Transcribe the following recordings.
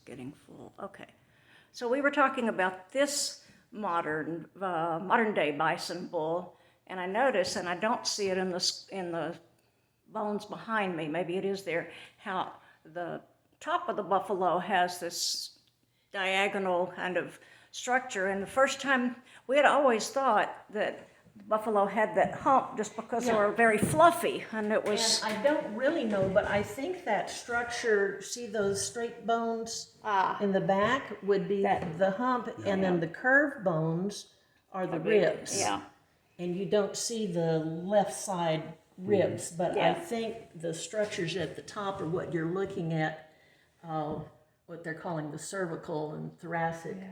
getting full. Okay. So we were talking about this modern day bison bull, and I notice, and I don't see it in the bones behind me, maybe it is there, how the top of the buffalo has this diagonal kind of structure. And the first time, we had always thought that buffalo had that hump just because they were very fluffy, and it was... And I don't really know, but I think that structure, see those straight bones in the back, would be the hump, and then the curved bones are the ribs. Yeah. And you don't see the left side ribs, but I think the structures at the top are what you're looking at, what they're calling the cervical and thoracic. Yeah.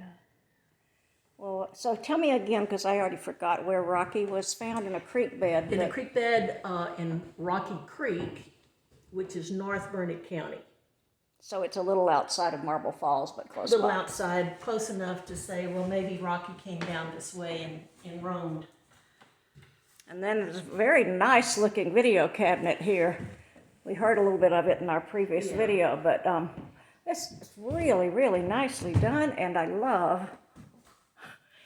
Well, so tell me again, because I already forgot, where Rocky was found in a creek bed. In a creek bed in Rocky Creek, which is North Burnett County. So it's a little outside of Marble Falls, but close by. A little outside, close enough to say, well, maybe Rocky came down this way and roamed. And then there's a very nice looking video cabinet here. We heard a little bit of it in our previous video, but this is really, really nicely done, and I love...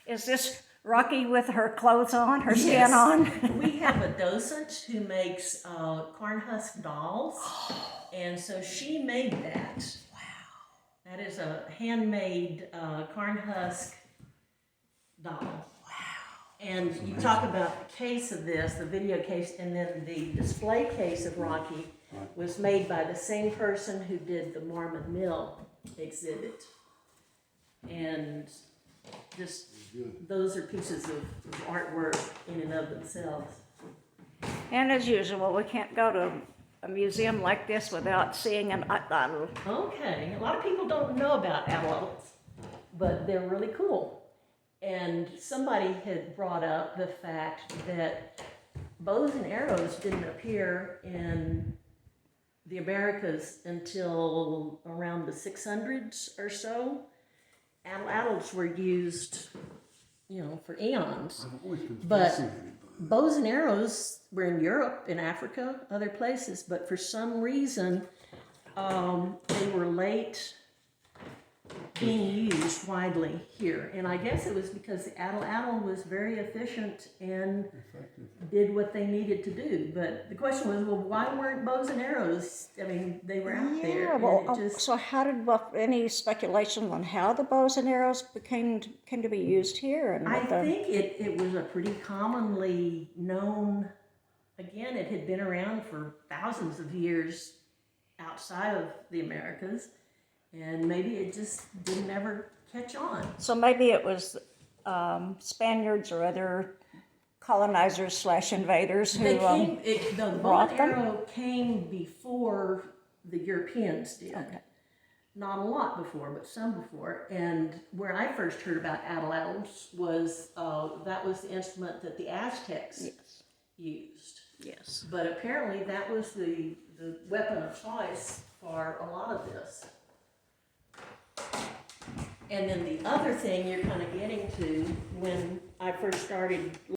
Is this Rocky with her clothes on, her skin on? We have a docent who makes corn husk dolls, and so she made that. Wow. That is a handmade corn husk doll. Wow. And you talk about the case of this, the video case, and then the display case of Rocky was made by the same person who did the Mormon Mill exhibit. And just those are pieces of artwork in and of themselves. And as usual, we can't go to a museum like this without seeing an atlatl. Okay, a lot of people don't know about atlatls, but they're really cool. And somebody had brought up the fact that bows and arrows didn't appear in the Americas until around the 600s or so. Atlatls were used, for eons. But bows and arrows were in Europe, in Africa, other places. But for some reason, they were late being used widely here. And I guess it was because the atlatl was very efficient and did what they needed to do. But the question was, well, why weren't bows and arrows? I mean, they were out there. Well, so how did any speculation on how the bows and arrows came to be used here? And I think it was a pretty commonly known, again, it had been around for thousands of years outside of the Americas. And maybe it just didn't ever catch on. So maybe it was Spaniards or other colonizers / invaders who the bow and arrow came before the Europeans did. Okay. Not a lot before, but some before. And where I first heard about atlatls was that was the instrument that the Aztecs used. Yes. But apparently that was the weapon of choice for a lot of this. And then the other thing you're kind of getting to, when I first started